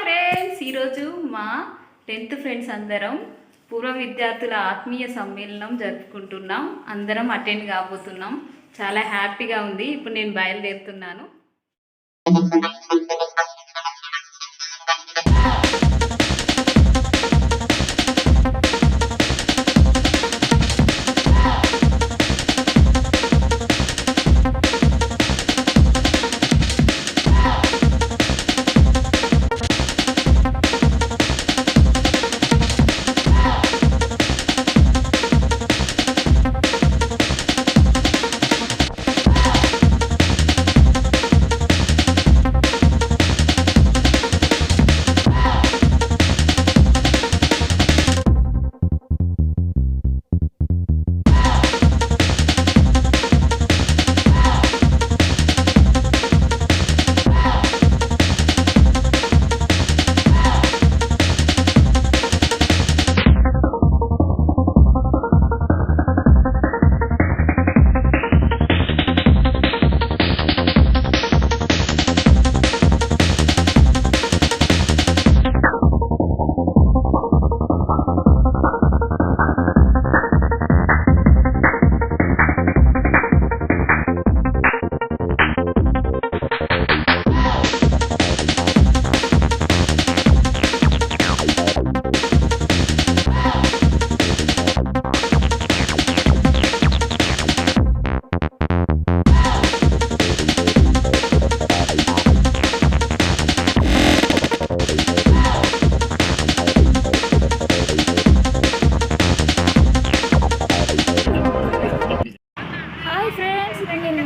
Friends, ఈరోజు మా 10th friends అందరం పూర్వ విద్యార్థుల ఆత్మీయ సమ్మేళనం జరుపుకుంటున్నాం. అందరం అటెండ్ కాబోతున్నాం. చాలా హ్యాపీగా ఉంది. ఇప్పుడు నేను బయలుదేరుతున్నాను.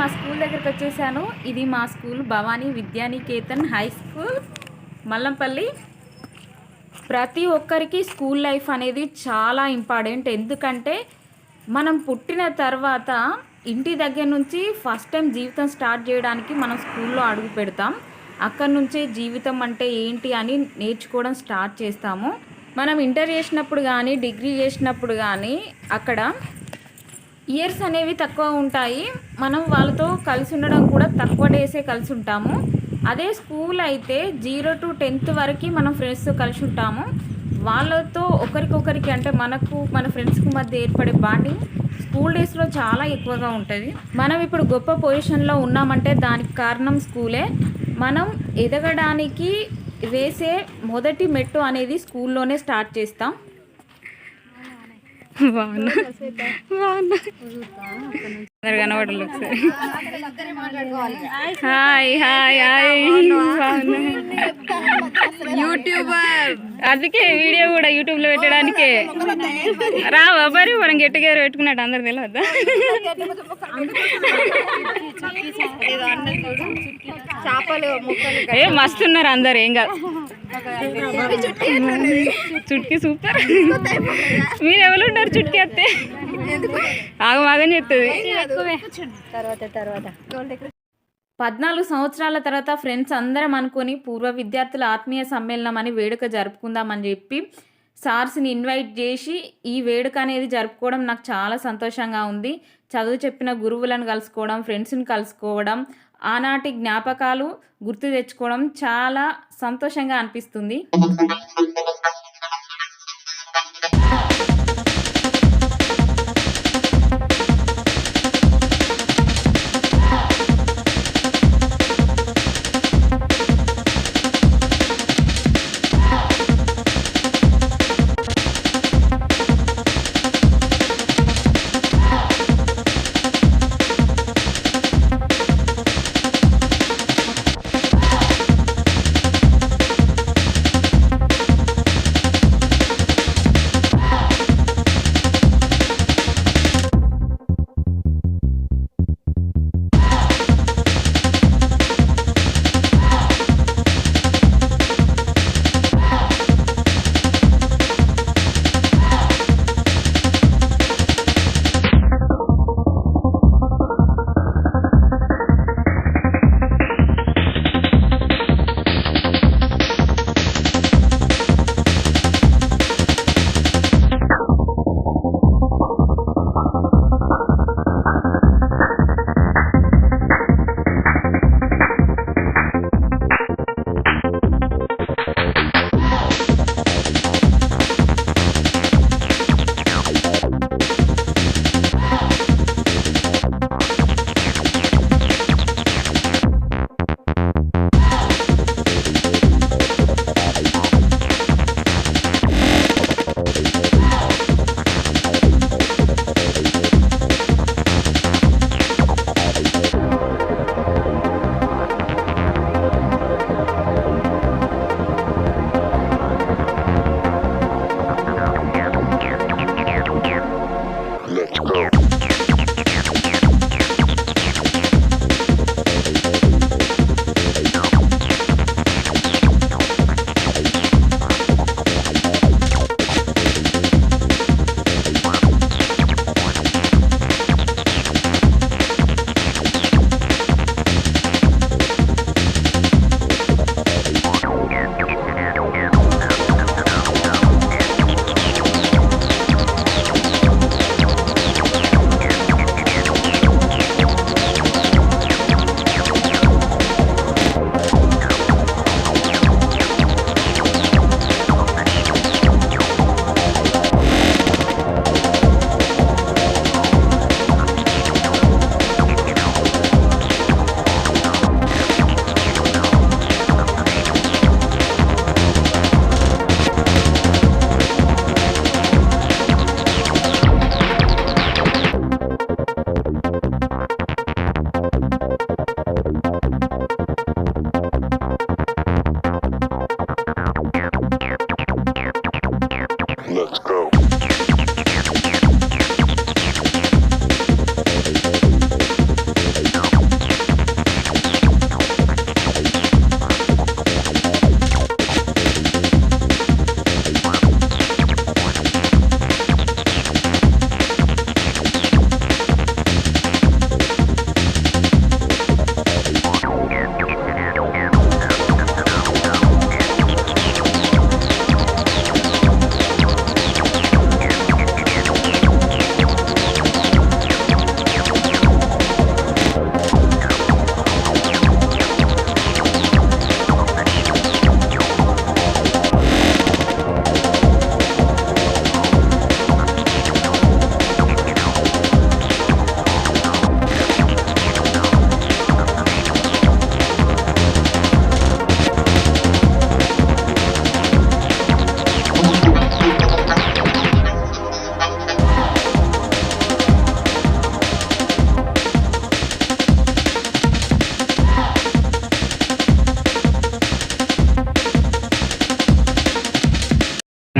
మా స్కూల్ దగ్గరికి వచ్చేసాను. ఇది మా school Bhavani Vidyaniketan high school Mallampalli. ప్రతి ఒక్కరికి స్కూల్ లైఫ్ అనేది చాలా ఇంపార్టెంట్. ఎందుకంటే మనం పుట్టిన తర్వాత ఇంటి దగ్గర నుంచి ఫస్ట్ టైం జీవితం స్టార్ట్ చేయడానికి మనం స్కూల్లో అడుగు పెడతాం. అక్కడి నుంచే జీవితం అంటే ఏంటి అని నేర్చుకోవడం స్టార్ట్ చేస్తాము. మనం ఇంటర్ చేసినప్పుడు కానీ డిగ్రీ చేసినప్పుడు కానీ అక్కడ ఇయర్స్ అనేవి తక్కువ ఉంటాయి. మనం వాళ్ళతో కలిసి ఉండడం కూడా తక్కువ డేసే కలిసి ఉంటాము. అదే స్కూల్ అయితే 0 to 10th వరకు మనం ఫ్రెండ్స్తో కలిసి ఉంటాము. వాళ్ళతో ఒకరికొకరికి అంటే మనకు మన ఫ్రెండ్స్కి మధ్య ఏర్పడే బాండింగ్ స్కూల్ డేస్లో చాలా ఎక్కువగా ఉంటుంది. మనం ఇప్పుడు గొప్ప పొజిషన్లో ఉన్నామంటే దానికి కారణం స్కూలే. మనం ఎదగడానికి వేసే మొదటి మెట్టు అనేది స్కూల్లోనే స్టార్ట్ చేస్తాం. కనబడలు ఒకసారి హాయ్ హాయ్ హాయ్ యూట్యూబర్. అందుకే వీడియో కూడా యూట్యూబ్లో పెట్టడానికే రావా మరి మనం గెట్ టుగెదర్ పెట్టుకున్నట్టు అందరు తెలియద్దా? ఏ మస్తున్నారు అందరు. ఏం కాదు, చుట్కీ సూపర్. మీరు ఎవరు ఉంటారు చుట్కీ వస్తే ఆగమాగని చెప్తుంది. 14 సంవత్సరాల తర్వాత ఫ్రెండ్స్ అందరం అనుకొని పూర్వ విద్యార్థుల ఆత్మీయ సమ్మేళనం అని వేడుక జరుపుకుందామని చెప్పి సార్స్ని ఇన్వైట్ చేసి ఈ వేడుక అనేది జరుపుకోవడం నాకు చాలా సంతోషంగా ఉంది. చదువు చెప్పిన గురువులను కలుసుకోవడం, ఫ్రెండ్స్ని కలుసుకోవడం, ఆనాటి జ్ఞాపకాలు గుర్తు తెచ్చుకోవడం చాలా సంతోషంగా అనిపిస్తుంది.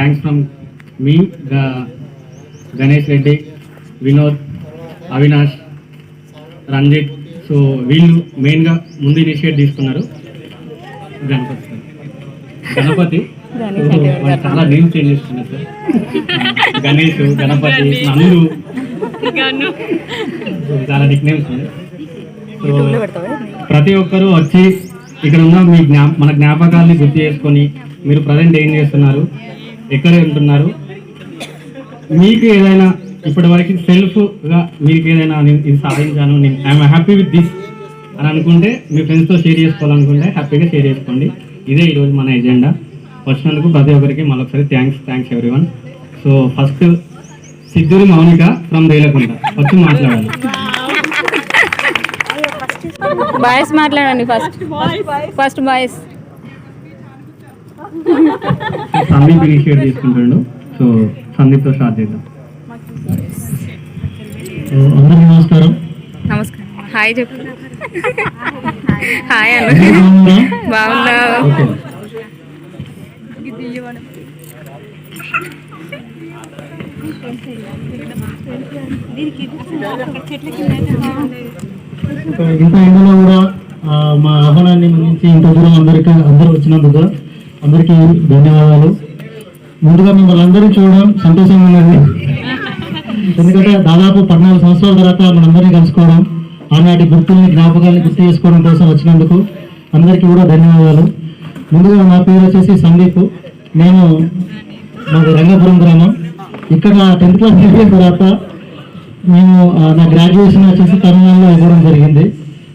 Thanks from me Ganesh Reddy, Vinod, Avinash, Ranjith. So వీళ్ళు మెయిన్గా ముందు ఇనిషియేట్ తీసుకున్నారు. గణపతి చాలా నేమ్ చేంజ్ చేస్తున్నారు సార్. గణేష్, గణపతి, నందు, చాలా నిక్ నేమ్స్ ఉన్నాయి. సో ప్రతి ఒక్కరూ వచ్చి ఇక్కడ ఉన్న మీ మన జ్ఞాపకాలని గుర్తు చేసుకొని మీరు ప్రజెంట్ ఏం చేస్తున్నారు, ఎక్కడ ఉంటున్నారు, మీకు ఏదైనా ఇప్పటి వరకు సెల్ఫ్గా మీకు ఏదైనా ఇది సాధించాను, నేను ఐఎమ్ హ్యాపీ విత్ దిస్ అని అనుకుంటే మీ ఫ్రెండ్స్తో షేర్ చేసుకోవాలనుకుంటే హ్యాపీగా షేర్ చేసుకోండి. ఇదే ఈరోజు మన ఎజెండా. వచ్చినందుకు ప్రతి ఒక్కరికి మరొకసారి thanks everyone. So first Siddhuri Mounika from Relakunta వచ్చి మాట్లాడాలి. బాయ్స్ మాట్లాడండి ఫస్ట్ బాయ్స్. సందీప్ ఇనిషియేట్ తీసుకుంటాడు. సో సందీప్తో స్టార్ట్ చేద్దాం. అందరికీ నమస్కారం. హాయ్ చెప్పు. హాయ్ అన్న. బాగున్నావు? ఇంత ఎండలో కూడా మా ఆహ్వానాన్ని మన్నించి ఇంత దూరం అందరూ వచ్చినందుకు అందరికీ ధన్యవాదాలు. ముందుగా మిమ్మల్ని అందరూ చూడడం సంతోషంగా ఉన్నది. ఎందుకంటే దాదాపు 14 సంవత్సరాల తర్వాత మనందరినీ కలుసుకోవడం, ఆనాటి గుర్తుల్ని జ్ఞాపకాలను గుర్తు చేసుకోవడం కోసం వచ్చినందుకు అందరికీ కూడా ధన్యవాదాలు. ముందుగా నా పేరు వచ్చేసి సందీప్. నేను మాది రంగపురం గ్రామం. ఇక్కడ 10th క్లాస్ అయిపోయిన తర్వాత మేము నా గ్రాడ్యుయేషన్ వచ్చేసి తమిళనాడులో ఇవ్వడం జరిగింది.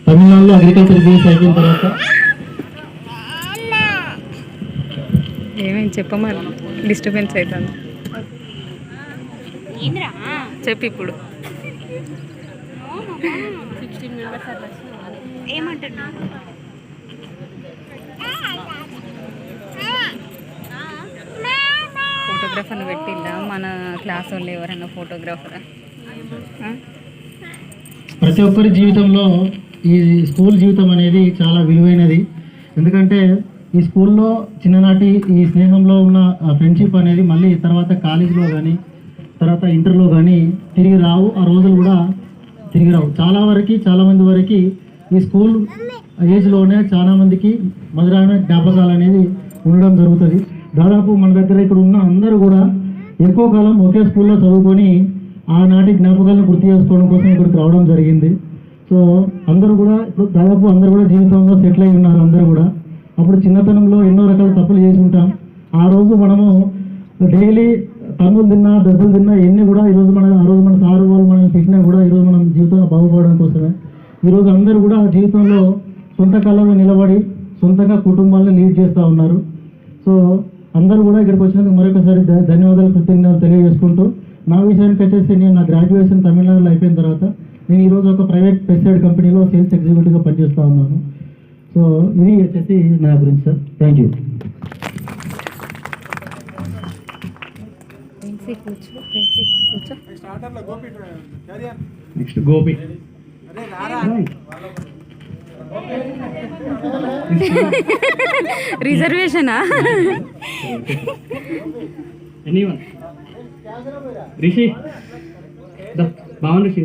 తమిళనాడులో అగ్రికల్చర్ బీఎస్ అయిపోయిన తర్వాత ఏమేమి చెప్పమని డిస్టర్బెన్స్ అవుతుంది చెప్పి. ఇప్పుడు ఫోటోగ్రాఫర్ని పెట్టిందా మన క్లాస్ వాళ్ళు? ఎవరైనా ఫోటోగ్రాఫరా? ప్రతి ఒక్కరి జీవితంలో ఈ స్కూల్ జీవితం అనేది చాలా విలువైనది. ఎందుకంటే ఈ స్కూల్లో చిన్ననాటి ఈ స్నేహంలో ఉన్న ఫ్రెండ్షిప్ అనేది మళ్ళీ తర్వాత కాలేజీలో కానీ తర్వాత ఇంటర్లో కానీ తిరిగి రావు. ఆ రోజులు కూడా తిరిగి రావు. చాలామంది వరకు ఈ స్కూల్ ఏజ్లోనే చాలామందికి మధురమైన జ్ఞాపకాలు అనేది ఉండడం జరుగుతుంది. దాదాపు మన దగ్గర ఇక్కడ ఉన్న అందరూ కూడా ఎక్కువ కాలం ఒకే స్కూల్లో చదువుకొని ఆనాటి జ్ఞాపకాలను గుర్తు చేసుకోవడం కోసం ఇక్కడికి రావడం జరిగింది. సో అందరూ కూడా ఇప్పుడు దాదాపు అందరూ కూడా జీవితంలో సెటిల్ అయి ఉన్నారు. అందరూ కూడా అప్పుడు చిన్నతనంలో ఎన్నో రకాల తప్పులు చేసి ఉంటాం. ఆ రోజు మనము డైలీ తన్నులు తిన్నా, దెబ్బలు తిన్నా ఎన్ని కూడా ఆ రోజు మన సారు వాళ్ళు మనం తిట్టినా కూడా ఈరోజు మనం జీవితంలో బాగుపడడం కోసమే ఈరోజు అందరూ కూడా జీవితంలో సొంత కాలంలో నిలబడి సొంతంగా కుటుంబాలను లీడ్ చేస్తూ ఉన్నారు. సో అందరూ కూడా ఇక్కడికి వచ్చినందుకు మరొకసారి ధన్యవాదాలు, కృతజ్ఞతలు తెలియజేసుకుంటూ నా విషయానికి వచ్చేసి నేను నా గ్రాడ్యుయేషన్ తమిళనాడులో అయిపోయిన తర్వాత నేను ఈరోజు ఒక ప్రైవేట్ పెస్టిసైడ్ కంపెనీలో సేల్స్ ఎగ్జిక్యూటివ్గా పనిచేస్తూ ఉన్నాను. సో ఇది వచ్చేసి నా గురించి sir. Thank you. Next Gopi. రిజర్వేషనా? ఎనీవన్? రిషి, బాగుంది రిషి.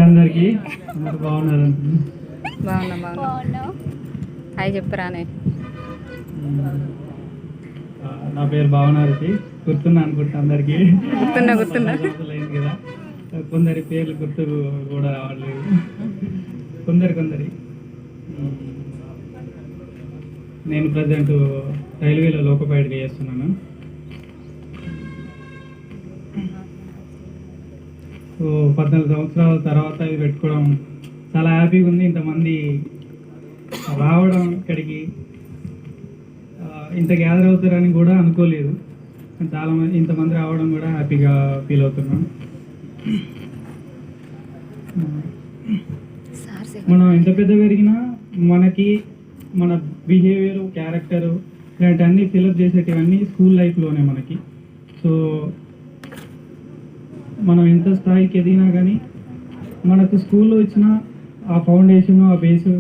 అందరికి బాగున్నారు. బాగున్నా. హాయ్ చెప్పరానే. నా పేరు భావన రిషి. గుర్తున్నా అనుకుంటా అందరికి. గుర్తున్నా కదా. కొందరి పేర్లు గుర్తు కూడా రావట్లేదు. కొందరి నేను ప్రజెంట్ రైల్వేలో లోకపైడ్గా చేస్తున్నాను. సో 14 సంవత్సరాల తర్వాత ఇది పెట్టుకోవడం చాలా హ్యాపీగా ఉంది. ఇంతమంది రావడం ఇక్కడికి ఇంత గ్యాదర్ అవుతారని కూడా అనుకోలేదు. చాలామంది ఇంతమంది రావడం కూడా హ్యాపీగా ఫీల్ అవుతున్నాం. మనం ఎంత పెద్ద పెరిగినా మనకి మన బిహేవియర్, క్యారెక్టరు ఇలాంటివన్నీ ఫిలప్ చేసేటివన్నీ స్కూల్ లైఫ్లోనే మనకి. సో మనం ఎంత స్థాయికి ఎదిగినా కానీ మనకు స్కూల్లో ఇచ్చిన ఆ ఫౌండేషన్, ఆ బేసు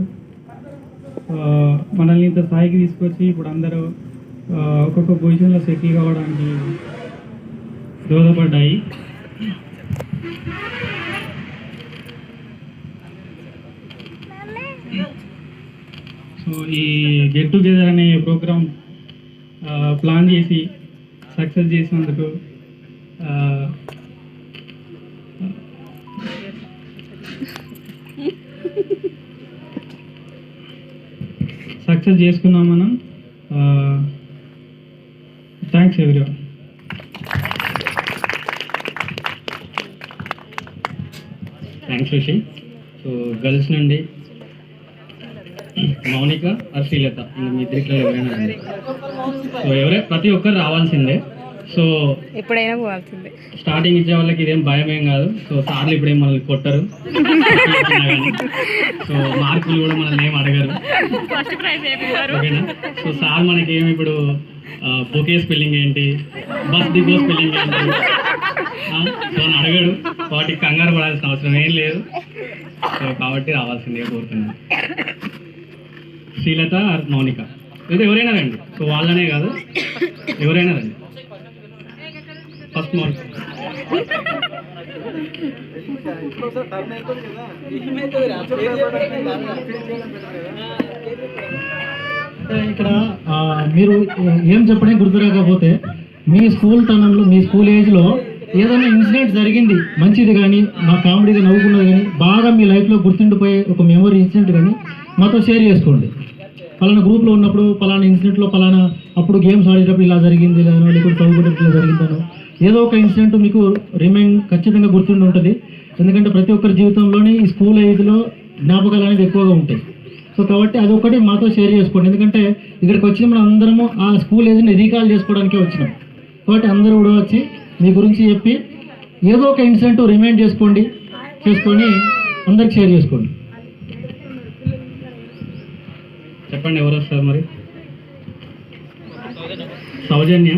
మనల్ని ఇంత స్థాయికి తీసుకొచ్చి ఇప్పుడు అందరూ ఒక్కొక్క పొజిషన్లో సెటిల్ కావడానికి దోహదపడ్డాయి. సో ఈ గెట్ టుగెదర్ అనే ప్రోగ్రామ్ ప్లాన్ చేసి సక్సెస్ చేసినందుకు సక్సెస్ చేసుకున్నాం మనం. Thanks everyone. థ్యాంక్స్ ఋషి. సో గర్ల్స్ నుండి మౌనిక ఆర్ శ్రీలత, మీ ఇద్దరిలో ఎవరైనా రండి. సో ప్రతి ఒక్కరు రావాల్సిందే. సో ఎప్పుడైనా పోవాల్సిందే. స్టార్టింగ్ ఇచ్చే వాళ్ళకి ఇదేం భయం ఏం కాదు. సో సార్లు ఇప్పుడేం మనల్ని కొట్టరు, సో మార్కులు కూడా మనల్ని ఏం అడగరు, ఓకేనా? సో సార్ మనకి ఏమి ఇప్పుడు బొకే స్పెల్లింగ్ ఏంటి, బస్ డిపో స్పెల్లింగ్ ఏంటి సో అని అడగడు. వాటికి కంగారు పడాల్సిన అవసరం ఏం లేదు. సో కాబట్టి రావాల్సిందే కోరుతున్నాను. శ్రీలత ఆర్ మౌనిక, లేదా ఎవరైనా రండి. సో వాళ్ళనే కాదు, ఎవరైనా రండి. ఫస్ట్ మౌనిక. ఇక్కడ మీరు ఏం చెప్పడం గుర్తు రాకపోతే, మీ స్కూల్ తనంలో, మీ స్కూల్ ఏజ్లో ఏదైనా ఇన్సిడెంట్ జరిగింది మంచిది కానీ, మా కామెడీగా నవ్వుకున్నది కానీ, బాగా మీ లైఫ్లో గుర్తుండిపోయే ఒక మెమరీ ఇన్సిడెంట్ కానీ మాతో షేర్ చేసుకోండి. పలానా గ్రూప్లో ఉన్నప్పుడు పలానా ఇన్సిడెంట్లో పలానా అప్పుడు గేమ్స్ ఆడేటప్పుడు ఇలా జరిగింది లేదనో, లేకపోతే చదువుకునేటప్పుడు ఇలా జరిగిందనో, ఏదో ఒక ఇన్సిడెంట్ మీకు ఖచ్చితంగా గుర్తుండి ఉంటుంది. ఎందుకంటే ప్రతి ఒక్కరి జీవితంలోని ఈ స్కూల్ ఏజ్లో జ్ఞాపకాలు అనేది ఎక్కువగా ఉంటాయి. సో కాబట్టి అదొకటి మాతో షేర్ చేసుకోండి. ఎందుకంటే ఇక్కడికి వచ్చిన మనం అందరము ఆ స్కూల్ ఏజ్ని రీకాల్ చేసుకోవడానికే వచ్చినాం. కాబట్టి అందరూ కూడా వచ్చి మీ గురించి చెప్పి ఏదో ఒక ఇన్సిడెంట్ రిమైండ్ చేసుకొని అందరికి షేర్ చేసుకోండి. చెప్పండి ఎవరు వస్తారు మరి? సౌజన్య.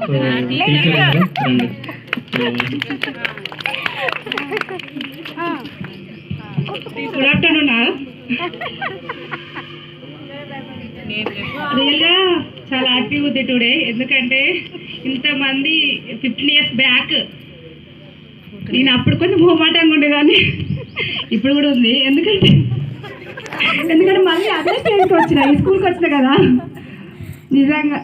సో టీచర్ గారు రండి. Good afternoon. రియల్గా చాలా హ్యాపీగా ఉంది టుడే. ఎందుకంటే ఇంతమంది 15 years బ్యాక్ నేను అప్పుడు కొంచెం మొహమాటంగా ఉండేదాన్ని, ఇప్పుడు కూడా ఉంది. ఎందుకంటే మళ్ళీ అదే స్టేజ్కి వచ్చిన, ఈ స్కూల్కి వచ్చిన కదా. నిజంగా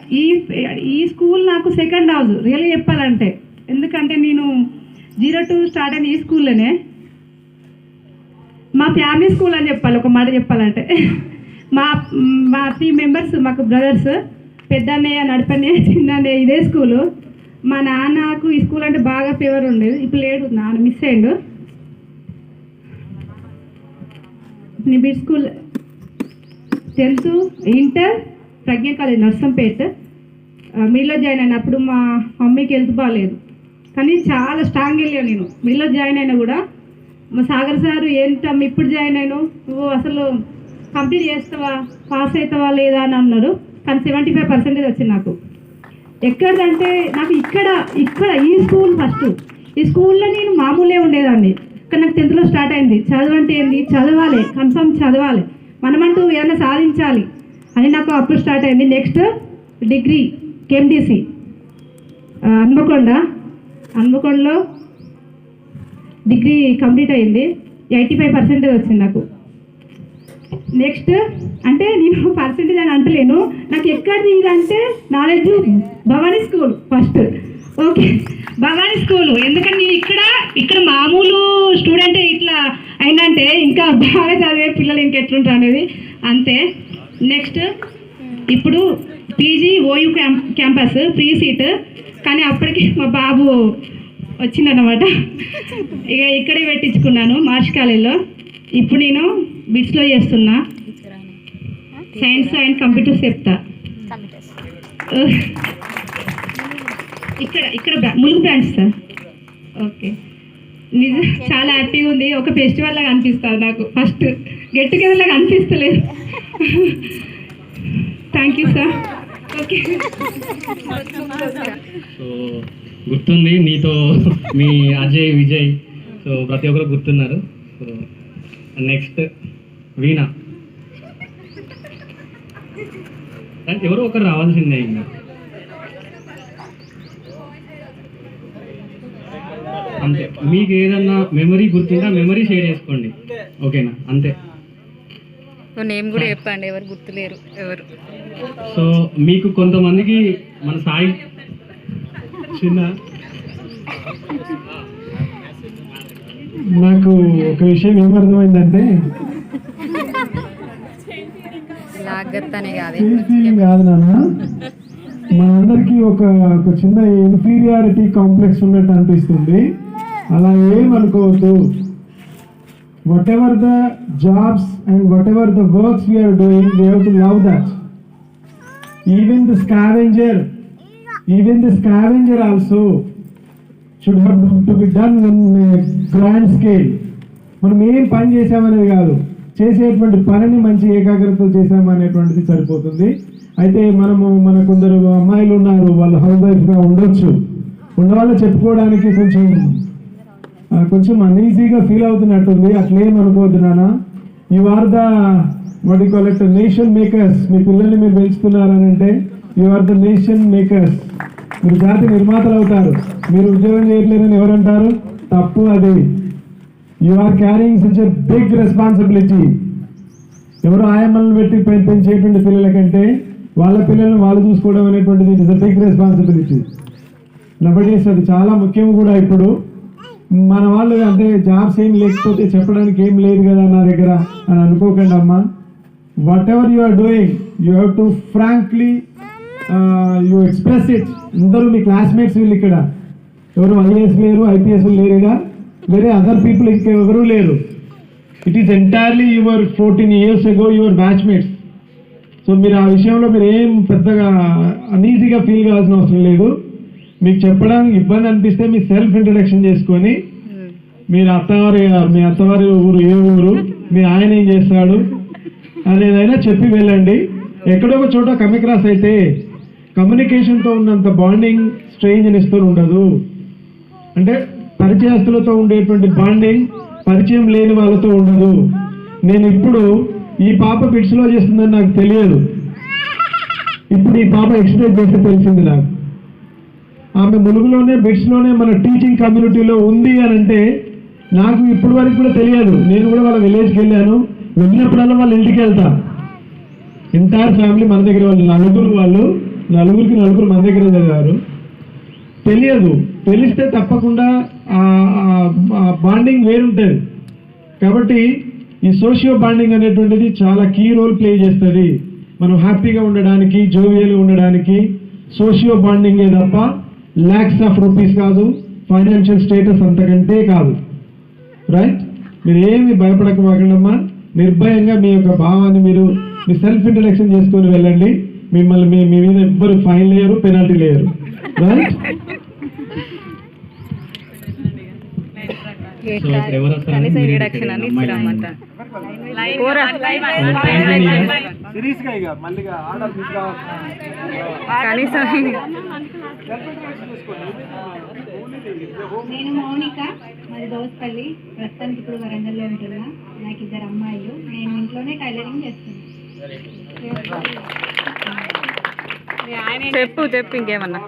ఈ స్కూల్ నాకు సెకండ్ హౌస్ రియల్గా చెప్పాలంటే. ఎందుకంటే నేను 0 to స్టార్ట్ అయిన ఈ స్కూల్లోనే. మా ఫ్యామిలీ స్కూల్ అని చెప్పాలి, ఒక మాట చెప్పాలంటే. మా 3 members మాకు బ్రదర్స్, పెద్ద అన్నయ్య, నడిపన్నయ్య, చిన్న అన్నయ్య ఇదే స్కూలు. మా నాన్నకు ఈ స్కూల్ అంటే బాగా ఫేవర్ ఉండేది. ఇప్పుడు లేడు, నాన్న మిస్ అయ్యిండు. నేను బిడ్ స్కూల్ 10th ఇంటర్ ప్రజ్ఞ కాలేజ్ నర్సంపేట మిడిల్లో జాయిన్ అయినప్పుడు మా మమ్మీకి హెల్త్ బాగాలేదు, కానీ చాలా స్ట్రాంగ్ వెళ్ళాను నేను. మిడిల్లో జాయిన్ అయినా కూడా మా సాగర్ సారు ఏంటమ్మా ఇప్పుడు జాయిన్ అయినావు, నువ్వు అసలు కంప్లీట్ చేస్తావా, పాస్ అవుతావా లేదా అని అన్నారు. కానీ 75% వచ్చింది నాకు. ఎక్కడంటే నాకు ఇక్కడ ఈ స్కూల్ ఫస్ట్. ఈ స్కూల్లో నేను మామూలే ఉండేదాన్ని, కానీ నాకు 10th లో స్టార్ట్ అయింది. చదువు అంటే ఏంది, చదవాలి, కన్ఫర్మ్ చదవాలి, మనమంటూ ఏదైనా సాధించాలి అని నాకు అప్పుడు స్టార్ట్ అయింది. నెక్స్ట్ డిగ్రీ కేఎండిసి హన్మకొండలో డిగ్రీ కంప్లీట్ అయింది. 85% వచ్చింది నాకు. నెక్స్ట్ అంటే నేను పర్సెంటేజ్ అని అంటలేను, నాకు ఎక్కడిది ఇదంటే knowledge Bhavani school first. Okay, Bhavani school. ఎందుకంటే ఇక్కడ మామూలు స్టూడెంట్ ఇట్లా అయిందంటే ఇంకా బాగా చదివే పిల్లలు ఇంకెట్లుంటారు అనేది అంతే. నెక్స్ట్ ఇప్పుడు PG OU campus free seat, కానీ అప్పటికి మా బాబు వచ్చిందన్నమాట. ఇక ఇక్కడే పెట్టించుకున్నాను మార్చ్ కాలేజ్లో. ఇప్పుడు నేను బిట్స్లో చేస్తున్నా, సైన్స్ అండ్ కంప్యూటర్స్ చెప్తా. ఇక్కడ ములుగు బ్రాంచ్ సార్. ఓకే, నిజం చాలా హ్యాపీగా ఉంది. ఒక ఫెస్టివల్ లాగా అనిపిస్తుంది నాకు, ఫస్ట్ గెట్ టుగెదర్ లాగా అనిపిస్తలేదు. Thank you sir. Okay, so గుర్తుంది నీతో మీ అజయ్, విజయ్, సో ప్రతి ఒక్కరు గుర్తున్నారు. సో నెక్స్ట్ వీణ. ఎవరో ఒకరు రావాల్సిందే ఇంకా. అంతే, మీకు ఏదన్నా మెమరీ గుర్తుంటే మెమరీ షేర్ చేసుకోండి, ఓకేనా? అంతే. నేమ్ కూడా చెప్పండి, ఎవరు గుర్తులేరు ఎవరు. సో మీకు కొంతమందికి మన సాయి చిన్న నాకు ఒక విషయం ఏమర్థమైందంటే లాగత్తనే కాదు, ఫీలింగ్ కాదు నాన్న, మనందరికీ ఒక చిన్న ఇన్ఫీరియారిటీ కాంప్లెక్స్ ఉన్నట్టు అనిపిస్తుంది. అలా ఏమనుకోవద్దు. whatever the jobs and whatever the works we are doing, we have to love that. Even the scavenger also should have to be done in a grand scale. మనం ఏం పని చేసామనేది కాదు, చేసేటువంటి పనిని మంచి ఏకాగ్రతతో చేసామనేటువంటిది సరిపోతుంది. అయితే మన కొందరు అమ్మాయిలు ఉన్నారు, వాళ్ళు హౌస్ వైఫ్గా ఉండొచ్చు, ఉండవాళ్ళు చెప్పుకోవడానికి కొంచెం అన్ఈజీగా ఫీల్ అవుతున్నట్టుంది. అట్లేం అనుకోవద్దు నాన్న. You are the what you call it nation makers. మీ పిల్లల్ని మీరు పెంచుతున్నారని అంటే you are the nation makers. మీరు జాతి నిర్మాతలు అవుతారు. మీరు ఉద్యోగం చేయట్లేదని ఎవరంటారు? తప్పు అది. You are carrying such a big responsibility. ఎవరో ఆయమ్మలను పెట్టి పెంచేటువంటి పిల్లల కంటే వాళ్ళ పిల్లల్ని వాళ్ళు చూసుకోవడం అనేటువంటిది it is a big responsibility. నబడేస్ అది చాలా ముఖ్యం కూడా. ఇప్పుడు మన వాళ్ళు అంటే జాబ్స్ ఏం లేకపోతే చెప్పడానికి ఏం లేదు కదా నా దగ్గర అని అనుకోకండి అమ్మా. Whatever you are doing you have to frankly you express it. అందరూ మీ క్లాస్మేట్స్ వీళ్ళు ఇక్కడ ఎవరు ఐఏఎస్ లేరు, ఐపీఎస్ లేరుగా, వేరే అదర్ పీపుల్ ఇంకెవరూ లేరు. It is entirely your 14 years ago your batchmates. So మీరు ఆ విషయంలో మీరు ఏం పెద్దగా అన్ఈజీగా ఫీల్ కావాల్సిన అవసరం లేదు. మీకు చెప్పడానికి ఇబ్బంది అనిపిస్తే మీ సెల్ఫ్ ఇంట్రడక్షన్ చేసుకొని మీ అత్తవారి ఊరు ఏ ఊరు, మీ ఆయన ఏం చేస్తాడు అనేదైనా చెప్పి వెళ్ళండి. ఎక్కడో ఒక చోట కమిక్రాస్ అయితే కమ్యూనికేషన్తో ఉన్నంత బాండింగ్ స్ట్రేంజ్నెస్తో ఉండదు. అంటే పరిచయస్తులతో ఉండేటువంటి బాండింగ్ పరిచయం లేని వాళ్ళతో ఉండదు. నేను ఇప్పుడు ఈ పాప బిట్స్లో చేస్తుందని నాకు తెలియదు, ఇప్పుడు ఈ పాప ఎక్స్ప్రెస్ చేస్తే తెలిసింది నాకు. ఆమె ములుగులోనే బిట్స్లోనే మన టీచింగ్ కమ్యూనిటీలో ఉంది అని అంటే నాకు ఇప్పుడు వరకు కూడా తెలియదు. నేను కూడా వాళ్ళ విలేజ్కి వెళ్ళాను, వెళ్ళినప్పుడల్లా వాళ్ళ ఇంటికి వెళ్తా. ఎంటైర్ ఫ్యామిలీ మన దగ్గర, వాళ్ళు నలుగురికి మన దగ్గర చదివారు. తెలియదు, తెలిస్తే తప్పకుండా బాండింగ్ వేరుంటుంది. కాబట్టి ఈ సోషియో బాండింగ్ అనేటువంటిది చాలా కీ రోల్ ప్లే చేస్తుంది. మనం హ్యాపీగా ఉండడానికి, జోవియల్గా ఉండడానికి సోషియో బాండింగే తప్ప lakhs of rupees కాదు, ఫైనాన్షియల్ స్టేటస్ అంతకంటే కాదు. రైట్? మీరు ఏమి భయపడకమాకండమ్మా, నిర్భయంగా మీ యొక్క భావాన్ని మీరు మీ సెల్ఫ్ ఇంట్రడక్షన్ చేసుకొని వెళ్ళండి. మిమ్మల్ని మీ మీద ఎవ్వరు ఫైన్ లేరు, పెనాల్టీ లేరు. రైట్? నేను మౌనిక, మాది దోసపల్లి, ప్రస్తుతానికి ఇప్పుడు వరంగల్లో ఉంటున్నా. నాకు 2 అమ్మాయిలు. నేను ఇంట్లోనే టైలరింగ్ చేస్తున్నాను. చెప్పు ఇంకేమన్నా.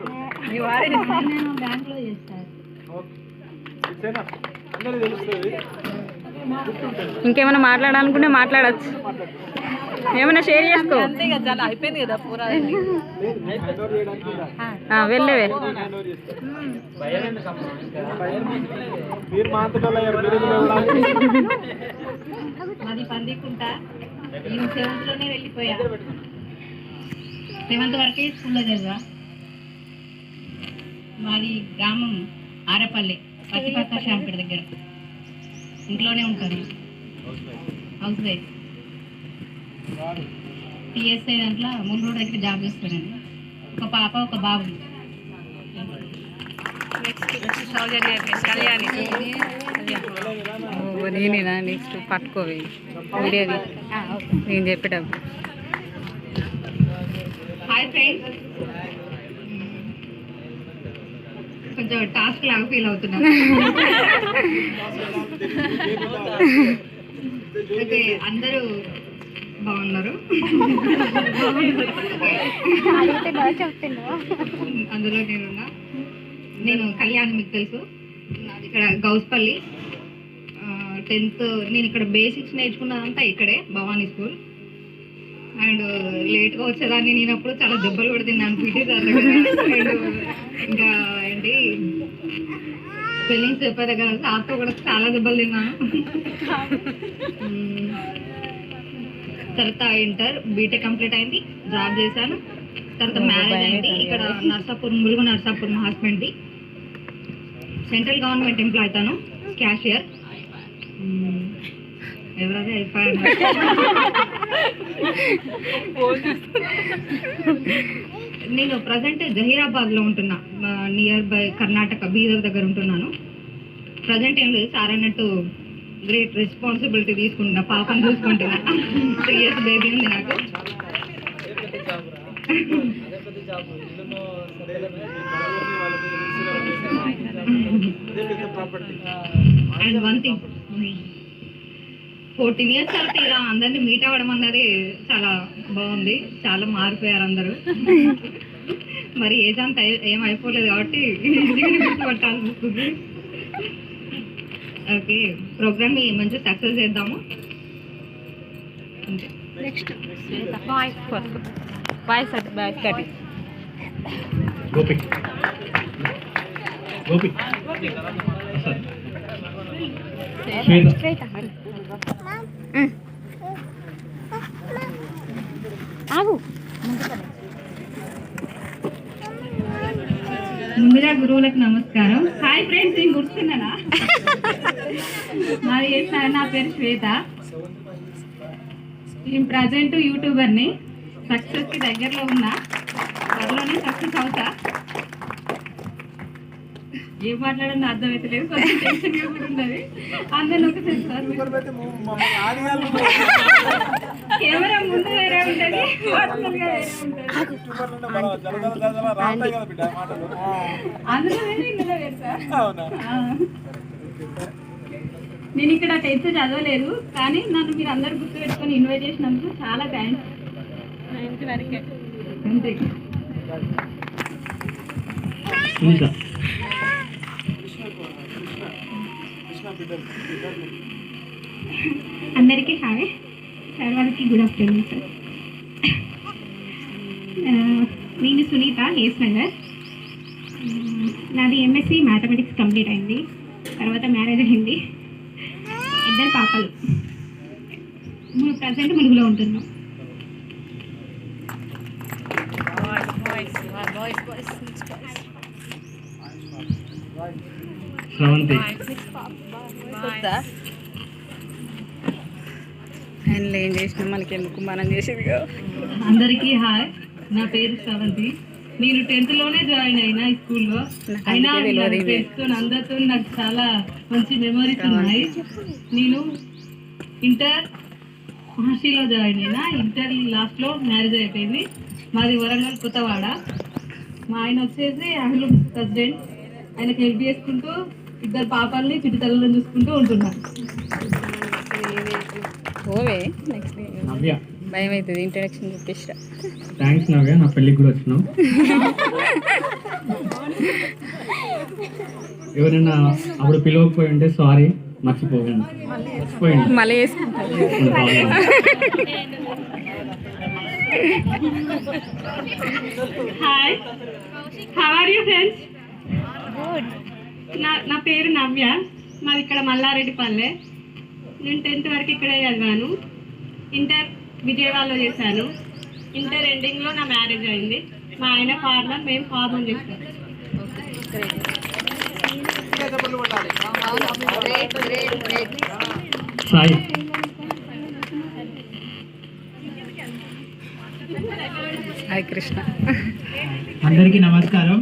నేను బ్యాంక్లో చేస్తాను. ఇంకేమైనా మాట్లాడాలనుకుంటే మాట్లాడచ్చు, ఏమైనా షేర్ చేసుకో. అయిపోయింది కదా పూరా. వెళ్ళవే. మాది పందికుంట. నేను 7th వెళ్ళిపోయా. 7th వరకే స్కూల్లో చదివా. మాది గ్రామం ఆరపల్లి, పత్తిపత్త షాంపేట దగ్గర. ఇంట్లోనే ఉంటాను, హౌస్ వైఫ్. పిఎస్ఐ దాంట్లో ముందు దగ్గర జాబ్ చేస్తానండి. ఒక పాప, ఒక బాబు. నేనేనా నెక్స్ట్ పట్టుకోవి వీడియోది నేను చెప్పేటప్పుడు. హాయ్ ఫ్రెండ్స్, కొంచెం టాస్క్ లాగా ఫీల్ అవుతున్నాను. అయితే అందరూ బాగున్నారు. అందులో నేను కళ్యాణ్, మీకు తెలుసు. నాది ఇక్కడ గౌస్పల్లి. 10th నేను ఇక్కడ బేసిక్స్ నేర్చుకున్నదంతా ఇక్కడే, భవానీ స్కూల్. అండ్ లేట్గా వచ్చేదాన్ని నేను అప్పుడు చాలా దెబ్బలు కూడా తిన్నాను పీటీ సార్ దగ్గర. అండ్ ఇంకా ఏంటి స్పెల్లింగ్స్ చెప్పే దగ్గర సార్తో కూడా చాలా దెబ్బలు తిన్నాను. తర్వాత ఇంటర్ బీటెక్ కంప్లీట్ అయింది, జాబ్ చేశాను. తర్వాత మ్యారేజ్ అయింది ఇక్కడ ములుగు నర్సాపూర్ మా హస్బెండ్ది. సెంట్రల్ గవర్నమెంట్ ఎంప్లాయ్ అవుతాను, క్యాషియర్. ఎవరైతే అయిపోయాను. నేను ప్రజెంట్ జహీరాబాద్లో ఉంటున్నా, నియర్ బై కర్ణాటక బీదర్ దగ్గర ఉంటున్నాను. ప్రజెంట్ ఏం లేదు, సార్ అన్నట్టు గ్రేట్ రెస్పాన్సిబిలిటీ తీసుకుంటున్నా, పాపను చూసుకుంటున్నా. 3 years బేబీ ఉంది నాకు. అండ్ వన్ థింగ్, 14 years తర్వాత ఇలా అందరినీ మీట్ అవ్వడం అన్నది చాలా బాగుంది. చాలా మారిపోయారు అందరూ. మరి ఏజ్ అంతా ఏం అయిపోలేదు కాబట్టి గుర్తుపట్టాల్సి వస్తుంది. ఓకే, ప్రోగ్రామ్ మంచిగా సక్సెస్ చేద్దాము. Next bye bye sir bye కటి గోపి గోపి శ్వేత ఆగు. ముందుగా గురువులకు నమస్కారం. హాయ్ ఫ్రెండ్స్, నేను గుర్తున్నానా? నాది సార్, నా పేరు శ్వేత. నేను ప్రజెంట్ యూట్యూబర్ని. సక్సెస్కి దగ్గరలో ఉన్నా, త్వరలోనే సక్సెస్ అవుతా. ఏం మాట్లాడని అర్థమైతే లేదు, కొంచెం టెన్షన్గా కూడా ఉన్నది. అందరిని ఒక చేస్తారు. కెమెరా ముందు వేరే ఉంటుంది, పర్సనల్గా వేరే ఉంటుంది. అందులో వేరే, ఇందులో వేరే సార్. నేను ఇక్కడ 10th చదవలేదు, కానీ నన్ను మీరు అందరు గుర్తు పెట్టుకొని ఇన్వైట్ చేసినందుకు చాలా థ్యాంక్స్. అంతే. అందరికీ హాయ్ సార్, వాళ్ళకి గుడ్ ఆఫ్టర్నూన్ సార్. నేను సునీత, హేస్ నగర్. నాది ఎంఎస్సి మ్యాథమెటిక్స్ కంప్లీట్ అయింది. తర్వాత మ్యారేజ్ అయింది, 2 పాపలు. ప్రజెంట్ ములుగులో ఉంటున్నాం. శ్రవంతి ఆయనలో ఏం చేసినా మనకి ఎందుకు, మనం చేసేది కదా. అందరికీ హాయ్, నా పేరు శ్రవంతి. నేను 10th లోనే జాయిన్ అయినా ఈ స్కూల్లో. అయినా ఫ్రెండ్స్తో అందరితో నాకు చాలా మంచి మెమరీస్ ఉన్నాయి. నేను ఇంటర్ మహర్షిలో జాయిన్ అయినా. ఇంటర్ లాస్ట్లో మ్యారేజ్ అయిపోయింది. మాది వరంగల్ కొత్తవాడ. మా ఆయన వచ్చేసి అహ్లూ ప్రెసిడెంట్. ఆయనకి హెల్ప్ చేసుకుంటూ 2 పాపల్ని చిటి తల్లులను చూసుకుంటూ ఉంటున్నాను. ఓవే నెక్స్ట్ నవ్య. భయం అవుతుంది, ఇంట్రడక్షన్ చెప్పేసిరా. థ్యాంక్స్ నవ్య, నా పెళ్ళికి కూడా వచ్చినావు. ఎవరైనా అప్పుడు పిలవకపోయి ఉంటే సారీ, మర్చిపోకండి. మర్చిపోయింది మళ్ళీ వేసుకుంటారు. Hi, how are you friends? నా పేరు నవ్య. మాది ఇక్కడ మల్లారెడ్డిపల్లె. నేను 10th వరకు ఇక్కడే చదివాను. ఇంటర్ విజయవాడలో చేశాను. ఇంటర్ ఎండింగ్లో నా మ్యారేజ్ అయింది. మా ఆయన ఫార్మర్, మేము ఫార్మర్ చేస్తాం. సాయి. హాయ్ కృష్ణ. అందరికీ నమస్కారం.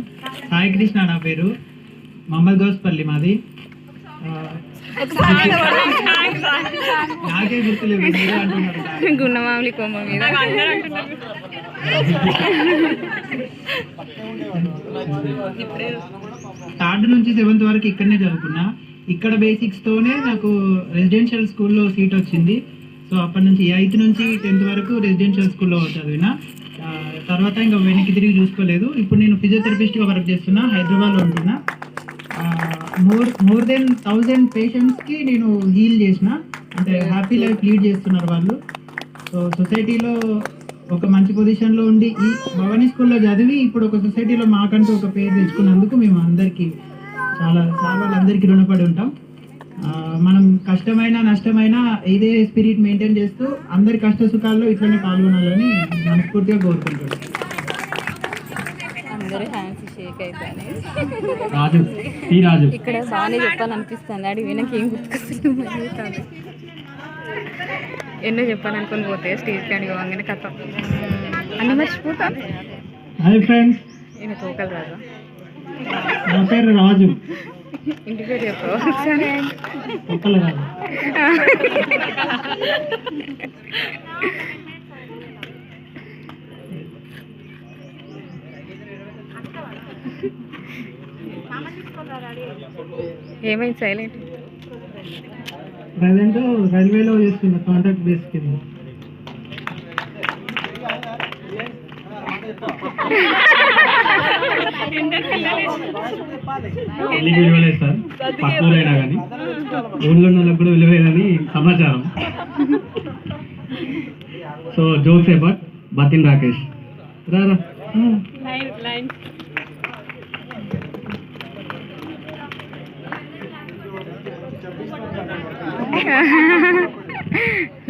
సాయి కృష్ణ నా పేరు. మహమ్మద్ గౌస్పల్లి మాది. నాకే గుర్తులేదు, మీరే అంటున్నారు. గున్నమామిలి కొమ్మ మీద. 3rd నుంచి 7th వరకు ఇక్కడనే చదువుకున్నా. ఇక్కడ బేసిక్స్తోనే నాకు రెసిడెన్షియల్ స్కూల్లో సీట్ వచ్చింది. సో అప్పటి నుంచి 8th నుంచి 10th వరకు రెసిడెన్షియల్ స్కూల్లో చదివిన. తర్వాత ఇంకా వెనక్కి తిరిగి చూసుకోలేదు. ఇప్పుడు నేను ఫిజియోథెరపిస్ట్గా వర్క్ చేస్తున్నా, హైదరాబాద్లో ఉంటున్నా. మోర్ దెన్ 1000 పేషెంట్స్కి నేను హీల్ చేసిన, అంటే హ్యాపీ లైఫ్ లీడ్ చేస్తున్నారు వాళ్ళు. సో సొసైటీలో ఒక మంచి పొజిషన్లో ఉండి ఈ భవానీ స్కూల్లో చదివి ఇప్పుడు ఒక సొసైటీలో మాకంటూ ఒక పేరు తెచ్చుకున్నందుకు మేము అందరికీ చాలా అందరికీ రుణపడి ఉంటాం. మనం కష్టమైన నష్టమైన ఇదే స్పిరిట్ మెయింటైన్ చేస్తూ అందరి కష్ట సుఖాల్లో ఇట్లనే పాల్గొనాలని మనస్ఫూర్తిగా కోరుకుంటున్నాం. అందరూ హ్యాండ్స్ షేక్ అవుతాయి. రాజు ఇక్కడ బాగానే చెప్పాలనిపిస్తుంది, అడిగి వెనక్కి ఏం గుర్తుకొస్తుంది. ఎన్నో చెప్పాలనుకుని పోతే స్టేజ్ కాడికి వంగిన కథ అన్నీ మర్చిపోతాను. హాయ్ ఫ్రెండ్స్, ఈయన తోకలు రాజు. నా పేరు రాజు. ఇంటి పేరు చెప్పు ఒకసారి. ఒక్కలు కాదు. ఏమైంది సైలెంట్? ప్రజెంట్ రైల్వేలో చేస్తున్న కాంట్రాక్ట్ బేస్ కింద. పెళ్ళికి విలువలేదు సార్, పక్కూరు అయినా కానీ ఊళ్ళో ఉన్న వాళ్ళకి కూడా విలువలేదని సమాచారం. సో జోక్స్ అబౌట్ బతిన్ రాకేష్ రారా.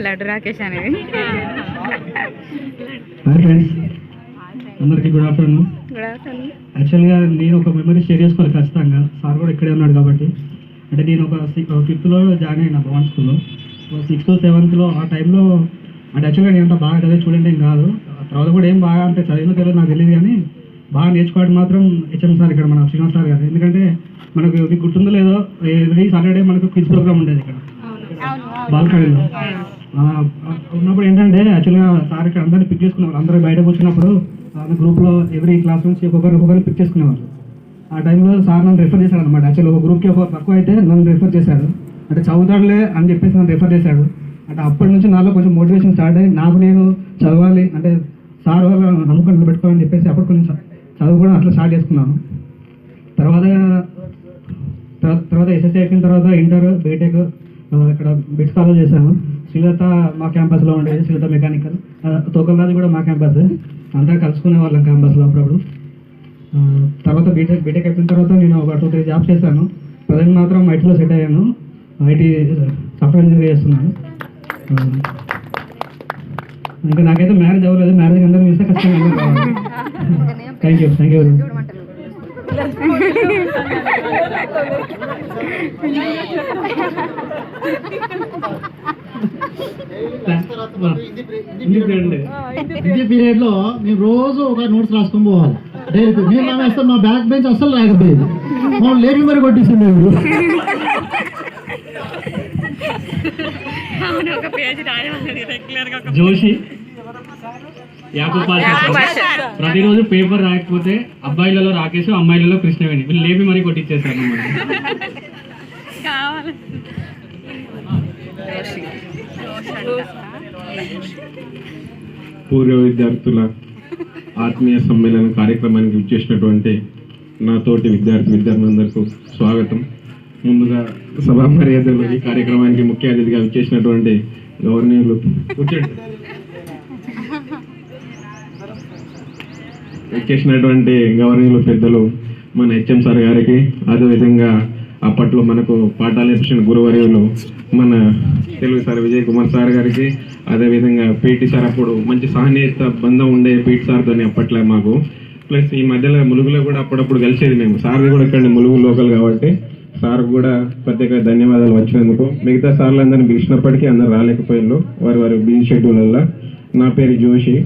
లడ్డు రాకేష్ అనేది. హాయ్ ఫ్రెండ్స్, అందరికీ గుడ్ ఆఫ్టర్నూన్. యాక్చువల్గా నేను ఒక మెమరీ షేర్ చేసుకోవాలి ఖచ్చితంగా, సార్ కూడా ఇక్కడే ఉన్నాడు కాబట్టి. అంటే నేను ఒక 5th జాయిన్ అయినా భవన్ స్కూల్లో. 6th 7th ఆ టైంలో అంటే యాక్చువల్గా నేను అంత బాగా చదివే స్టూడెంట్ ఏం కాదు. తర్వాత కూడా ఏం బాగా అంటే చదివిన తెలియదు నాకు తెలియదు, కానీ బాగా నేర్చుకోవడం మాత్రం హెచ్ఎం సార్ ఇక్కడ మన శ్రీనివాస్ సార్ గారు. ఎందుకంటే మనకు మీకు గుర్తుందో లేదో ఎవ్రీ సాటర్డే మనకు క్విజ్ ప్రోగ్రామ్ ఉండేది ఇక్కడ బాల్కనీలో. ఉన్నప్పుడు ఏంటంటే యాక్చువల్గా సార్ ఇక్కడ అందరినీ పిక్ చేసుకునేవారు. అందరూ బయట కూర్చున్నప్పుడు గ్రూప్లో ఎవ్రీ క్లాస్ నుంచి ఒక్కొక్కరిని పిక్ చేసుకునేవారు. ఆ టైంలో సార్ నన్ను రెఫర్ చేశాడు అనమాట. యాక్చువల్గా ఒక గ్రూప్కి ఒక తక్కువ అయితే నన్ను రెఫర్ చేశాడు. అంటే చదువుతాడులే అని చెప్పేసి నన్ను రెఫర్ చేశాడు. అంటే అప్పటి నుంచి నాలో కొంచెం మోటివేషన్ స్టార్ట్ అయ్యి నాకు నేను చదవాలి అంటే సార్ వాళ్ళ నమ్మకం పెట్టుకోవాలని చెప్పేసి అప్పుడు కొంచెం చదువు కూడా అట్లా స్టార్ట్ చేసుకున్నాను. తర్వాత ఎస్ఎస్సీ అయిపోయిన తర్వాత ఇంటర్ బీటెక్ ఇక్కడ బిట్స్ కాలేజ్ చేశాను. శ్రీలత మా క్యాంపస్లో ఉండేది, శ్రీలత మెకానికల్. తోకలరాజు కూడా మా క్యాంపస్, అంతా కలుసుకునే వాళ్ళం క్యాంపస్లో అప్పుడప్పుడు. తర్వాత బీటెక్ అయిపోయిన తర్వాత నేను ఒక 2-3 జాబ్స్ చేశాను. ప్రజెంట్ మాత్రం ఐటీలో సెట్ అయ్యాను. ఐటీ సాఫ్ట్వేర్ ఇంజనీర్ చేస్తున్నాను. ఇంకా నాకైతే మ్యారేజ్ అవ్వలేదు. మ్యారేజ్ అందరూ చూస్తే ఖచ్చితంగా అందరూ కావాలి. Thank you very much. Hindi పీరియడ్లో మేము రోజు ఒక నోట్స్ రాసుకొని పోవాలి. డైరెక్ట్ మేము రామేస్తాం. మా బ్యాక్ బెంచ్ అస్సలు రాకపోయేది, మనం లేపి మరి కొట్టిస్తుండే. జోషి యాకూబ్ పాషా ప్రతిరోజు పేపర్ రాయకపోతే అబ్బాయిలలో రాకేష్, అమ్మాయిలలో కృష్ణవేణి వీళ్ళు లేపి మరీ కొట్టించేశారు. పూర్వ విద్యార్థుల ఆత్మీయ సమ్మేళన కార్యక్రమానికి విచ్చేసినటువంటి నా తోటి విద్యార్థులందరికీ స్వాగతం. ముందుగా సభా మర్యాదలు ఈ కార్యక్రమానికి ముఖ్య అతిథిగా విచ్చేసినటువంటి గవర్నర్లు విచ్చేసినటువంటి గవర్నర్లు పెద్దలు మన హెచ్ఎం సార్ గారికి, అదేవిధంగా అప్పట్లో మనకు పాఠాలు నేర్పించిన గురువర్యులు మన తెలుగు సార్ విజయ్ కుమార్ సార్ గారికి, అదేవిధంగా పీటీ సార్ అప్పుడు మంచి సహనీయత బంధం ఉండే పీటీ సార్తో అప్పట్లో మాకు. ప్లస్ ఈ మధ్యలో ములుగులో కూడా అప్పుడప్పుడు కలిసేది మేము. సార్ది కూడా ఇక్కడ ములుగు లోకల్ కాబట్టి సార్ కూడా ప్రత్యేక ధన్యవాదాలు వచ్చినందుకు. మిగతా సార్లు అందరినీ పిలిచినప్పటికీ అందరు రాలేకపోయారు వారి బిజీ షెడ్యూల్ వల్ల. నా పేరు జోషి.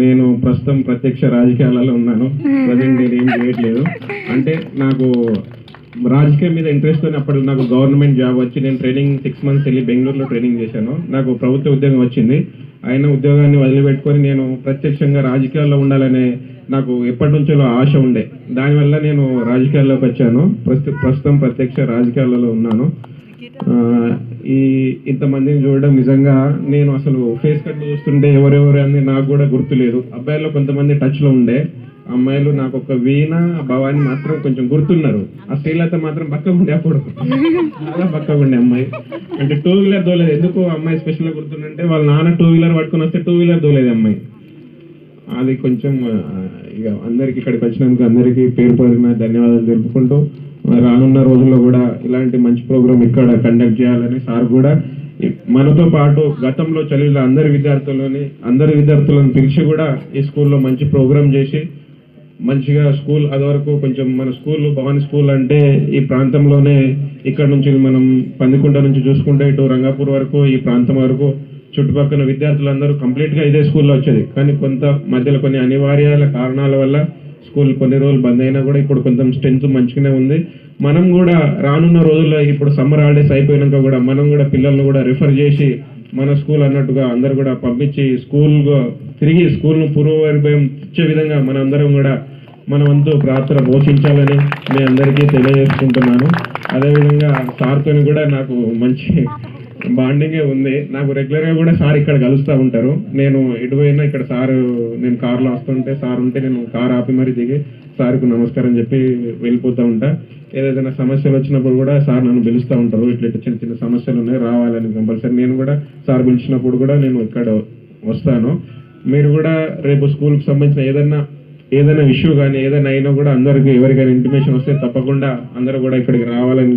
నేను ప్రస్తుతం ప్రత్యక్ష రాజకీయాలలో ఉన్నాను. ప్రజెంట్ నేను ఏం చేయట్లేదు. అంటే నాకు రాజకీయం మీద ఇంట్రెస్ట్ అని అప్పుడు నాకు గవర్నమెంట్ జాబ్ వచ్చి నేను ట్రైనింగ్ 6 months వెళ్ళి బెంగళూరులో ట్రైనింగ్ చేశాను. నాకు ప్రభుత్వ ఉద్యోగం వచ్చింది. అయిన ఉద్యోగాన్ని వదిలిపెట్టుకొని నేను ప్రత్యక్షంగా రాజకీయాల్లో ఉండాలనే నాకు ఎప్పటి నుంచో ఆశ ఉండే. దానివల్ల నేను రాజకీయాల్లోకి వచ్చాను. ప్రస్తుతం ప్రత్యక్ష రాజకీయాలలో ఉన్నాను. ఇంతమందిని చూడడం నిజంగా నేను అసలు ఫేస్ కట్ చూస్తుంటే ఎవరెవరు అని నాకు కూడా గుర్తులేదు. అబ్బాయిల్లో కొంతమంది టచ్లో ఉండే, అమ్మాయిలు నాకు ఒక వీణ భవాని మాత్రం కొంచెం గుర్తున్నారు. ఆ శ్రీలత మాత్రం పక్కగా ఉండే, అప్పుడు చాలా పక్కగా ఉండే అమ్మాయి. అంటే 2 wheeler దోలేదు. ఎందుకు అమ్మాయి స్పెషల్గా గుర్తుందంటే వాళ్ళ నాన్న 2 wheeler పట్టుకొని వస్తే 2 wheeler దోలేదు అమ్మాయి. అది కొంచెం ఇక అందరికి ఇక్కడికి వచ్చినందుకు అందరికీ పేరు పేరున ధన్యవాదాలు తెలుపుకుంటూ రానున్న రోజుల్లో కూడా ఇలాంటి మంచి ప్రోగ్రామ్ ఇక్కడ కండక్ట్ చేయాలని సార్ కూడా మనతో పాటు గతంలో చదివిన అందరి విద్యార్థులను పిలిచి కూడా ఈ స్కూల్లో మంచి ప్రోగ్రామ్ చేసి మంచిగా స్కూల్ అది వరకు కొంచెం మన స్కూల్ భవానీ స్కూల్ అంటే ఈ ప్రాంతంలోనే ఇక్కడ నుంచి మనం పందికుంట నుంచి చూసుకుంటే ఇటు రంగాపూర్ వరకు ఈ ప్రాంతం వరకు చుట్టుపక్కల విద్యార్థులందరూ కంప్లీట్గా ఇదే స్కూల్లో వచ్చేది. కానీ కొంత మధ్యలో కొన్ని అనివార్యాల కారణాల వల్ల స్కూల్ కొన్ని రోజులు బంద్ అయినా కూడా ఇప్పుడు కొంచెం స్ట్రెంత్ మంచిగానే ఉంది. మనం కూడా రానున్న రోజుల్లో ఇప్పుడు సమ్మర్ హాలిడేస్ అయిపోయినాక కూడా మనం కూడా పిల్లల్ని కూడా రిఫర్ చేసి మన స్కూల్ అన్నట్టుగా అందరు కూడా పంపించి తిరిగి స్కూల్ను పూర్వవైభవం ఇచ్చే విధంగా మనందరం కూడా మన వంతు ప్రార్థన పోషించాలని మీ అందరికీ తెలియజేసుకుంటున్నాను. అదేవిధంగా సార్తో కూడా నాకు మంచి బాండింగే ఉంది. నాకు రెగ్యులర్గా కూడా సార్ ఇక్కడ కలుస్తూ ఉంటారు. నేను ఎటు పోయినా ఇక్కడ సారు, నేను కార్లో వస్తుంటే సార్ ఉంటే నేను కార్ ఆపి మరీ దిగి సార్కు నమస్కారం చెప్పి వెళ్ళిపోతూ ఉంటా. ఏదైనా సమస్యలు వచ్చినప్పుడు కూడా సార్ నన్ను పిలుస్తూ ఉంటారు. ఇట్లా చిన్న చిన్న సమస్యలు ఉన్నాయి రావాలని కంపల్సరీ. నేను కూడా సార్ పిలిచినప్పుడు కూడా నేను ఇక్కడ వస్తాను. మీరు కూడా రేపు స్కూల్కి సంబంధించిన ఏదైనా ఇష్యూ కానీ ఏదైనా అయినా కూడా అందరికీ ఎవరికైనా ఇంటిమేషన్ వస్తే తప్పకుండా అందరూ కూడా ఇక్కడికి రావాలని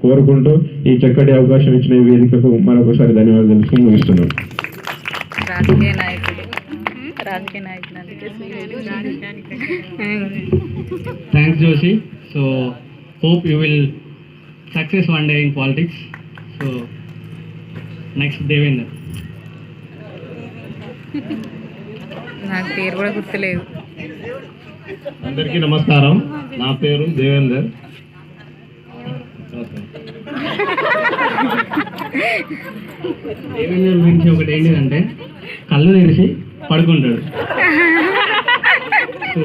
కోరుకుంటూ ఈ చక్కటి అవకాశం ఇచ్చిన ఈ వేదికకు మరొకసారి ధన్యవాదాలు తెలుసుకుని ముగిస్తున్నాను. Thanks Joshi. So hope you will success one day in politics. So next Devender. నాకు పేరు కూడా గుర్తులేదు. అందరికీ నమస్కారం. నా పేరు దేవేందర్. దేవేందర్ గురించి ఒకటి ఏంటిదంటే కళ్ళు తెరిచి పడుకుంటాడు. సో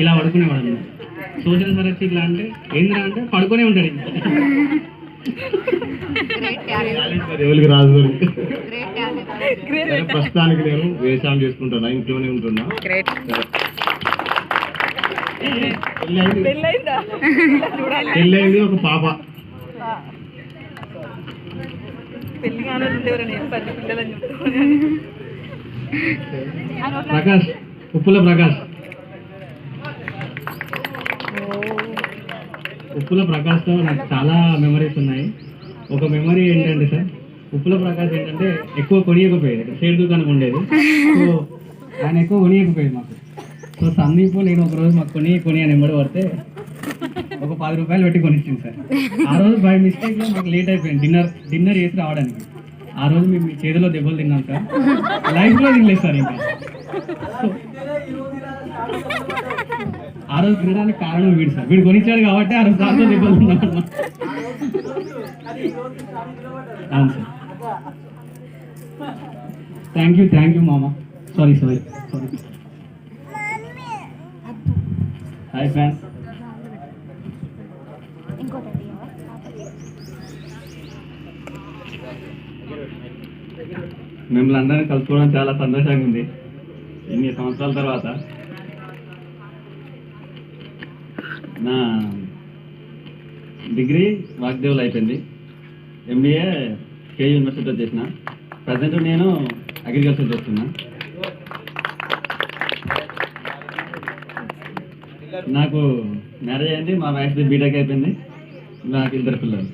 ఇలా పడుకునేవాడు అన్నమాట. సోషల్ సర్వీస్ ఇట్లా అంటే ఏంద్రా అంటే పడుకునే ఉంటాడు. ఎవరికి రాదు. ప్రస్తుతానికి నేను వ్యవసాయం చేసుకుంటున్నా, ఇంట్లోనే ఉంటున్నా. పెళ్ళైంది, ఒక పాప. ప్రకాష్, ఉప్పుల ప్రకాష్తో నాకు చాలా మెమరీస్ ఉన్నాయి. ఒక మెమరీ ఏంటంటే సార్, ఉప్పుల ప్రకాష్ ఏంటంటే ఎక్కువ కొనియకపోయేది. ఇక్కడ షేర్ దుకాణం ఉండేది. సో ఆయన ఎక్కువ కొనియకపోయేది మాకు. సో సందీప్ నేను ఒకరోజు మాకు కొని అని ఎంబడి పడితే ఒక 10 రూపాయలు పెట్టి కొనిచ్చింది సార్. ఆ రోజు బై మిస్టేక్లో మాకు లేట్ అయిపోయింది డిన్నర్ చేసి రావడానికి. ఆ రోజు మేము మీ చేతిలో దెబ్బలు తిన్నాం సార్. లైఫ్లో తినలేదు సార్. ఇంకా ఆ రోజు తినడానికి కారణం వీడు సార్. వీడు కొనిచ్చాడు కాబట్టి ఆ రోజు సార్తో దెబ్బలు తిన్నాం అన్నమాట. అవును సార్. థ్యాంక్ యూ మామ. సారీ. Hi friends. మేము లండన్ కలుసుకోవడం చాలా సంతోషంగా ఉంది ఇన్ని సంవత్సరాల తర్వాత. నా డిగ్రీ వాగ్దేవులు అయిపోయింది. MBA కేయూ యూనివర్సిటీలో చేసిన. ప్రజెంట్ నేను అగ్రికల్చర్ చేస్తున్నా. నాకు మ్యారేజ్ అయింది. మా వైఫ్ది బీటెక్ అయిపోయింది. నాకు 2 పిల్లలు.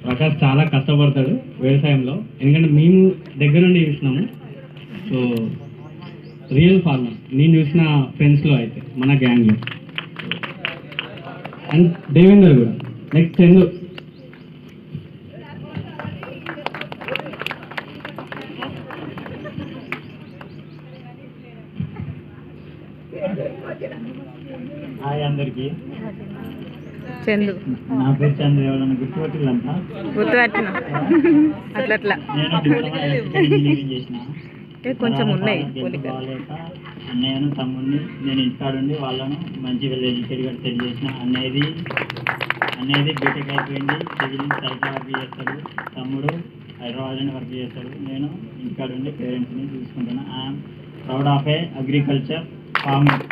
ప్రకాష్ చాలా కష్టపడతాడు వ్యవసాయంలో. ఎందుకంటే మేము దగ్గర నుండి చూసినాము. సో రియల్ ఫార్మర్ నేను చూసిన ఫ్రెండ్స్లో అయితే మన గ్యాంగ్లో. అండ్ దేవేందర్ కూడా. నెక్స్ట్ చందు. హాయ్ అందరికీ. చందు నా పేరు చంద్ర, ఎవరన్నా గుర్తుపట్టిల్లంతా. గుర్తుపట్టిన అట్లా నేను డిప్లొమా ఎలక్ట్రికల్ ఇంజనీరింగ్ చేసిన. కొంచెం ఉన్నాయి హెల్త్ పోలికలు. బాగాలేక అన్నయ్యను తమ్ముడిని నేను ఇంటికాడుండి వాళ్ళను మంచి వెల్ ఎడ్యుకేట్గా సెట్ చేసిన. అన్నయ్యది బీటెక్ అయిపోయింది, సివిల్ సైట్లో వర్క్ చేస్తాడు. తమ్ముడు హైదరాబాద్లోనే వర్క్ చేస్తాడు. నేను ఇంటికాడుండి పేరెంట్స్ని చూసుకుంటున్నా. I'm proud of a agriculture farming.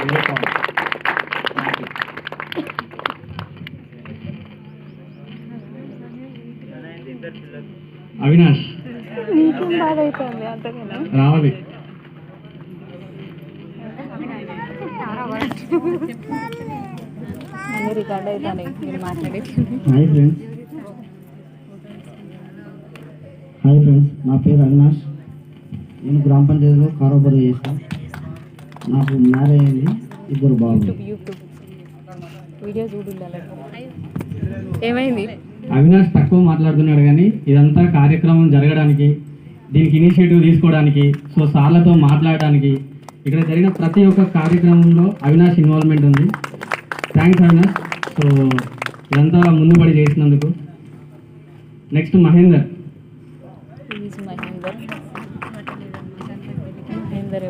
Very proud. Avinash రావాలి. అన్ని రికార్డ్ అవుతాయి మీరు మాట్లాడేది. హాయ్ ఫ్రెండ్స్, నా పేరు అవినాష్. నేను గ్రామ పంచాయతీలో కారోబారు చేస్తాను. నాకు మ్యారేజ్ అయింది, 2 బాబులు. యూట్యూబ్ వీడియో చూడు. ఏమైంది? అవినాష్ తక్కువ మాట్లాడుతున్నాడు, కానీ ఇదంతా కార్యక్రమం జరగడానికి, దీనికి ఇనిషియేటివ్ తీసుకోవడానికి, సో సార్లతో మాట్లాడడానికి, ఇక్కడ జరిగిన ప్రతి ఒక్క కార్యక్రమంలో అవినాష్ ఇన్వాల్వ్మెంట్ ఉంది. థ్యాంక్స్ అవినాష్. సో ఇదంతా ముందుపడి చేసినందుకు. నెక్స్ట్ మహేందర్. మహేందర్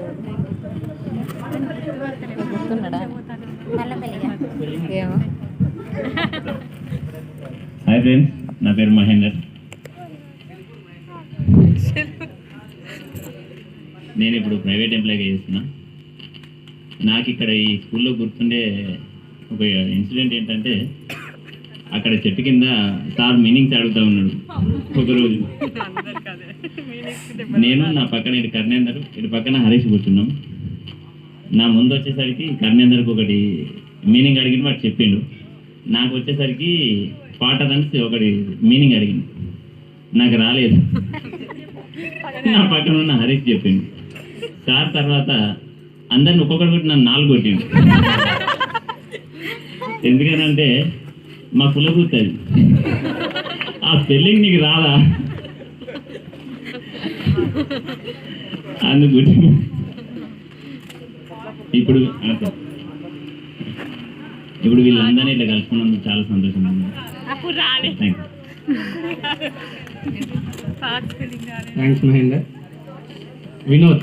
గుర్తున్నాడా? ఏమో. హాయ్ ఫ్రెండ్స్, నా పేరు మహేందర్. నేను ఇప్పుడు ప్రైవేట్ ఎంప్లాయ్గా చేస్తున్నా. నాకు ఇక్కడ ఈ స్కూల్లో గుర్తుండే ఒక ఇన్సిడెంట్ ఏంటంటే, అక్కడ చెట్టు కింద సార్ మీనింగ్స్ అడుగుతూ ఉన్నాడు ఒకరోజు. నేను నా పక్కన ఇటు కర్ణేందర్, ఇటు పక్కన హరీష్ కూర్చున్నాం. నా ముందు వచ్చేసరికి కర్ణేందర్కి ఒకటి మీనింగ్ అడిగిన వాడు చెప్పిండు. నాకు వచ్చేసరికి పాట దంచి ఒకటి మీనింగ్ అడిగింది, నాకు రాలేదు. నా పక్కన ఉన్న హరీష్ చెప్పిండు. సార్ తర్వాత అందరిని ఒక్కొక్కటి కొట్టి నన్ను 4 కొట్టిండు. ఎందుకనంటే మా కులబుత్తది ఆ స్పెల్లింగ్ నీకు రాదా అందుకు కొట్టిండు. ఇప్పుడు వీళ్ళందరినీ ఇట్లా కలుసుకున్నందుకు చాలా సంతోషంగా ఉంది. థ్యాంక్స్ మహేందర్. వినోద్.